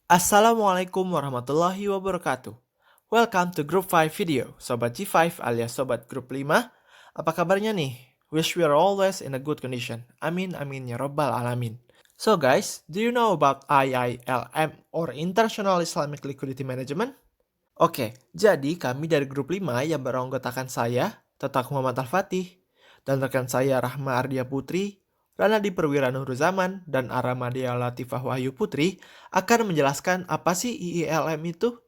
Assalamualaikum warahmatullahi wabarakatuh. Welcome to Group 5 video, Sobat G5 alias Sobat Grup 5. Apa kabarnya nih? Wish we are always in a good condition. Amin amin ya robbal alamin. So guys, do you know about IILM or International Islamic Liquidity Management? Oke, jadi kami dari Grup 5 yang beranggotakan saya, Tatak Muhammad Al-Fatih, dan rekan saya Rahma Ardia Putri, Ranadi Perwira Nur Zaman, dan Aramadia Latifah Wahyu Putri akan menjelaskan apa sih IILM itu.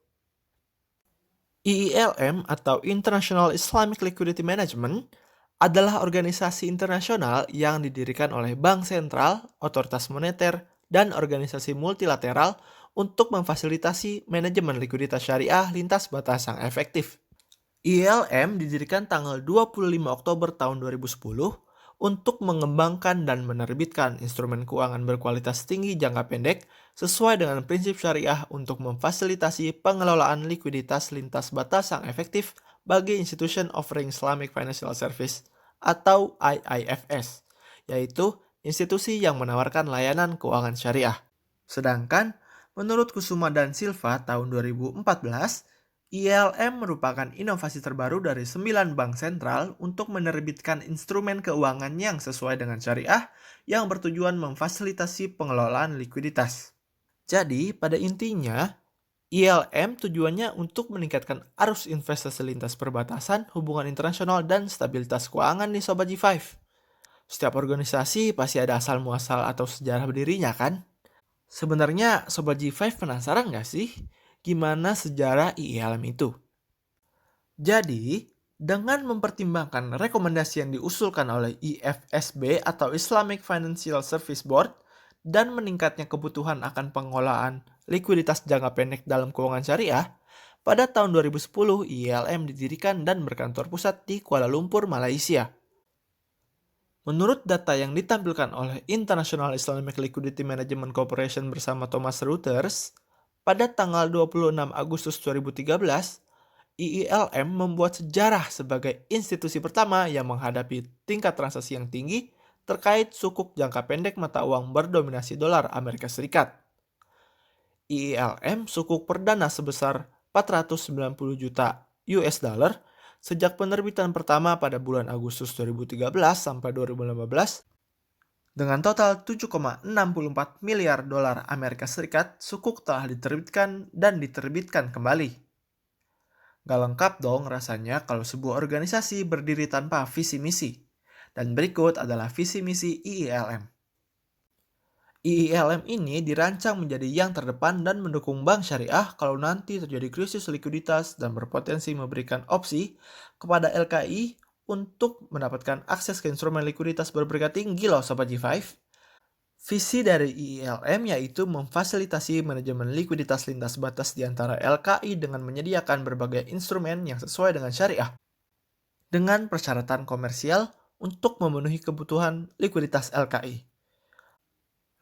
IILM atau International Islamic Liquidity Management adalah organisasi internasional yang didirikan oleh bank sentral, otoritas moneter, dan organisasi multilateral untuk memfasilitasi manajemen likuiditas syariah lintas batas yang efektif. ILM didirikan tanggal 25 Oktober tahun 2010 untuk mengembangkan dan menerbitkan instrumen keuangan berkualitas tinggi jangka pendek sesuai dengan prinsip syariah untuk memfasilitasi pengelolaan likuiditas lintas batas yang efektif bagi Institution Offering Islamic Financial Service atau IIFS, yaitu institusi yang menawarkan layanan keuangan syariah. Sedangkan, menurut Kusuma dan Silva tahun 2014, ILM merupakan inovasi terbaru dari 9 bank sentral untuk menerbitkan instrumen keuangan yang sesuai dengan syariah yang bertujuan memfasilitasi pengelolaan likuiditas. Jadi, pada intinya, ILM tujuannya untuk meningkatkan arus investasi lintas perbatasan, hubungan internasional, dan stabilitas keuangan di Sobat G5. Setiap organisasi pasti ada asal muasal atau sejarah berdirinya kan? Sebenarnya Sobat G5 penasaran nggak sih gimana sejarah IILM itu? Jadi, dengan mempertimbangkan rekomendasi yang diusulkan oleh IFSB atau Islamic Financial Service Board dan meningkatnya kebutuhan akan pengelolaan likuiditas jangka pendek dalam keuangan syariah, pada tahun 2010 IILM didirikan dan berkantor pusat di Kuala Lumpur, Malaysia. Menurut data yang ditampilkan oleh International Islamic Liquidity Management Corporation bersama Thomson Reuters, pada tanggal 26 Agustus 2013, IILM membuat sejarah sebagai institusi pertama yang menghadapi tingkat transaksi yang tinggi terkait sukuk jangka pendek mata uang berdominasi dolar Amerika Serikat. IILM sukuk perdana sebesar 490 juta US dollar sejak penerbitan pertama pada bulan Agustus 2013 sampai 2015 dengan total 7,64 miliar dolar Amerika Serikat. Sukuk telah diterbitkan dan diterbitkan kembali. Gak lengkap dong rasanya kalau sebuah organisasi berdiri tanpa visi misi. Dan berikut adalah visi misi IILM. IILM ini dirancang menjadi yang terdepan dan mendukung bank syariah kalau nanti terjadi krisis likuiditas dan berpotensi memberikan opsi kepada LKI untuk mendapatkan akses ke instrumen likuiditas berberkat tinggi loh Sobat G5. Visi dari IILM yaitu memfasilitasi manajemen likuiditas lintas batas di antara LKI dengan menyediakan berbagai instrumen yang sesuai dengan syariah, dengan persyaratan komersial untuk memenuhi kebutuhan likuiditas LKI.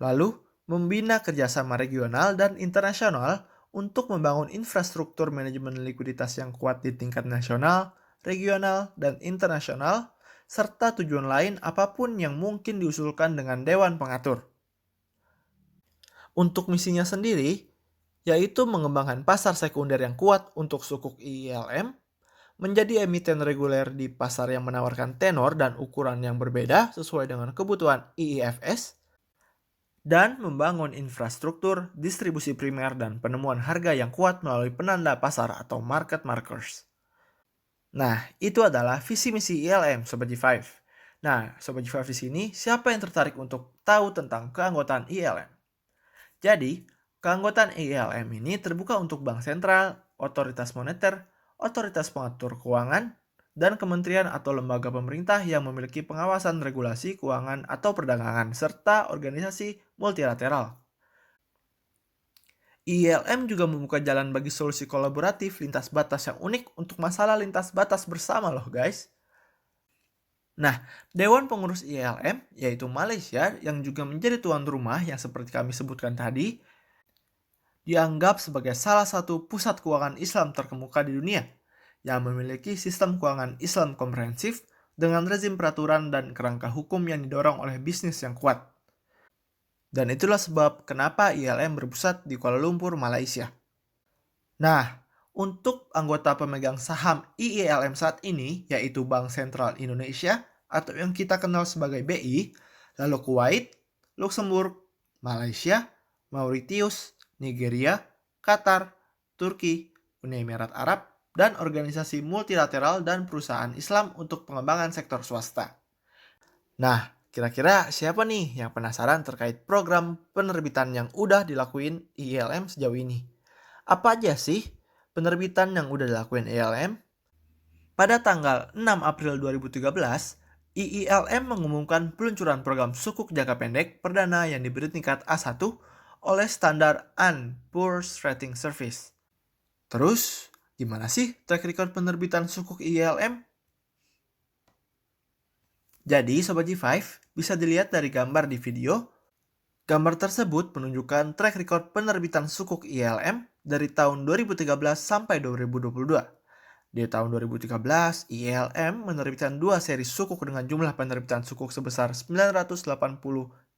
Lalu, membina kerjasama regional dan internasional untuk membangun infrastruktur manajemen likuiditas yang kuat di tingkat nasional, regional, dan internasional, serta tujuan lain apapun yang mungkin diusulkan dengan Dewan Pengatur. Untuk misinya sendiri, yaitu mengembangkan pasar sekunder yang kuat untuk sukuk IILM, menjadi emiten reguler di pasar yang menawarkan tenor dan ukuran yang berbeda sesuai dengan kebutuhan IIFS, dan membangun infrastruktur distribusi primer dan penemuan harga yang kuat melalui penanda pasar atau market markers. Nah, itu adalah visi misi ILM Sobat G5. Nah, Sobat G5 di sini, siapa yang tertarik untuk tahu tentang keanggotaan ILM? Jadi, keanggotaan ILM ini terbuka untuk bank sentral, otoritas moneter, otoritas pengatur keuangan, dan kementerian atau lembaga pemerintah yang memiliki pengawasan regulasi keuangan atau perdagangan, serta organisasi multilateral. ILM juga membuka jalan bagi solusi kolaboratif lintas batas yang unik untuk masalah lintas batas bersama loh guys. Nah, Dewan Pengurus ILM, yaitu Malaysia yang juga menjadi tuan rumah yang seperti kami sebutkan tadi, dianggap sebagai salah satu pusat keuangan Islam terkemuka di dunia yang memiliki sistem keuangan Islam komprehensif dengan rezim peraturan dan kerangka hukum yang didorong oleh bisnis yang kuat. Dan itulah sebab kenapa ILM berpusat di Kuala Lumpur, Malaysia. Nah, untuk anggota pemegang saham IILM saat ini, yaitu Bank Sentral Indonesia atau yang kita kenal sebagai BI, lalu Kuwait, Luxembourg, Malaysia, Mauritius, Nigeria, Qatar, Turki, Uni Emirat Arab, dan organisasi multilateral dan perusahaan Islam untuk pengembangan sektor swasta. Nah, kira-kira siapa nih yang penasaran terkait program penerbitan yang udah dilakuin IILM sejauh ini? Apa aja sih penerbitan yang udah dilakuin IILM? Pada tanggal 6 April 2013, IILM mengumumkan peluncuran program sukuk jangka pendek perdana yang diberi tingkat A1 oleh Standard & Poor's Rating Service. Terus, gimana sih track record penerbitan sukuk IILM? Jadi, Sobat G5 bisa dilihat dari gambar di video. Gambar tersebut menunjukkan track record penerbitan sukuk IILM dari tahun 2013 sampai 2022. Di tahun 2013, IILM menerbitkan 2 seri sukuk dengan jumlah penerbitan sukuk sebesar 980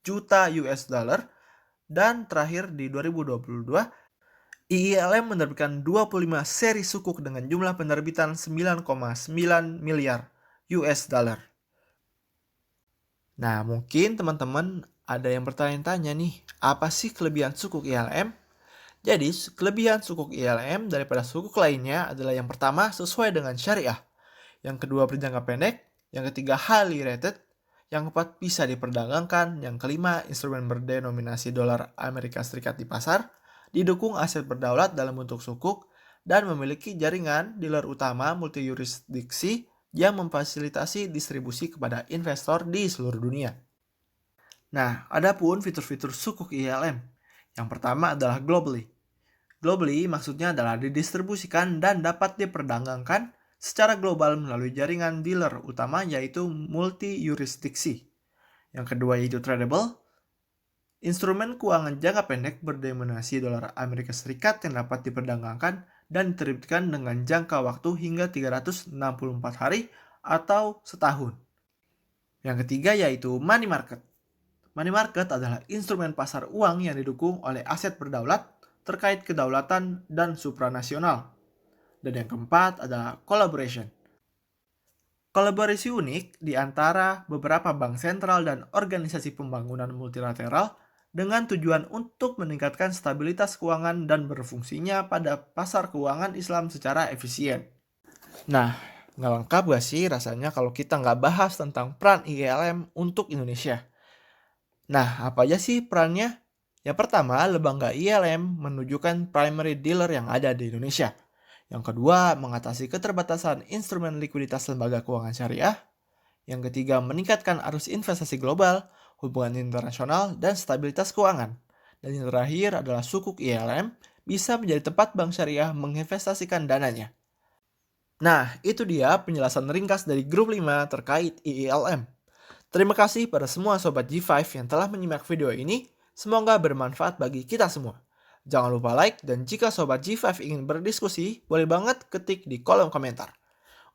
juta US dollar, dan terakhir di 2022, IILM menerbitkan 25 seri sukuk dengan jumlah penerbitan 9,9 miliar US dollar. Nah, mungkin teman-teman ada yang bertanya-tanya nih, apa sih kelebihan sukuk IILM? Jadi, kelebihan sukuk IILM daripada sukuk lainnya adalah yang pertama sesuai dengan syariah, yang kedua berjangka pendek, yang ketiga highly rated, yang keempat bisa diperdagangkan, yang kelima instrumen berdenominasi dolar Amerika Serikat di pasar, didukung aset berdaulat dalam bentuk sukuk, dan memiliki jaringan dealer utama multi yurisdiksi yang memfasilitasi distribusi kepada investor di seluruh dunia. Nah, adapun fitur-fitur sukuk IILM. Yang pertama adalah globally. Globally maksudnya adalah didistribusikan dan dapat diperdagangkan secara global melalui jaringan dealer utama yaitu multi-yurisdiksi. Yang kedua yaitu tradable. Instrumen keuangan jangka pendek berdenominasi dolar Amerika Serikat yang dapat diperdagangkan dan diterbitkan dengan jangka waktu hingga 364 hari atau setahun. Yang ketiga yaitu money market. Money market adalah instrumen pasar uang yang didukung oleh aset berdaulat terkait kedaulatan dan supranasional. Dan yang keempat adalah collaboration. Kolaborasi unik di antara beberapa bank sentral dan organisasi pembangunan multilateral dengan tujuan untuk meningkatkan stabilitas keuangan dan berfungsinya pada pasar keuangan Islam secara efisien. Nah, nggak lengkap gak sih rasanya kalau kita nggak bahas tentang peran IILM untuk Indonesia? Nah, apa aja sih perannya? Yang pertama, lembaga IILM menunjukkan primary dealer yang ada di Indonesia. Yang kedua, mengatasi keterbatasan instrumen likuiditas lembaga keuangan syariah. Yang ketiga, meningkatkan arus investasi global, hubungan internasional, dan stabilitas keuangan. Dan yang terakhir adalah sukuk IILM bisa menjadi tempat bank syariah menginvestasikan dananya. Nah, itu dia penjelasan ringkas dari grup 5 terkait IILM. Terima kasih pada semua Sobat G5 yang telah menyimak video ini. Semoga bermanfaat bagi kita semua. Jangan lupa like, dan jika Sobat G5 ingin berdiskusi, boleh banget ketik di kolom komentar.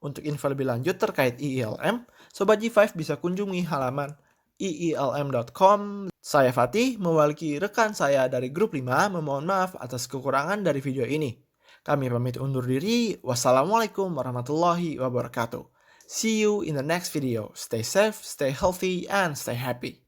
Untuk info lebih lanjut terkait IILM, Sobat G5 bisa kunjungi halaman iilm.com. Saya Fatih, mewakili rekan saya dari grup 5, memohon maaf atas kekurangan dari video ini. Kami pamit undur diri. Wassalamualaikum warahmatullahi wabarakatuh. See you in the next video. Stay safe, stay healthy, and stay happy.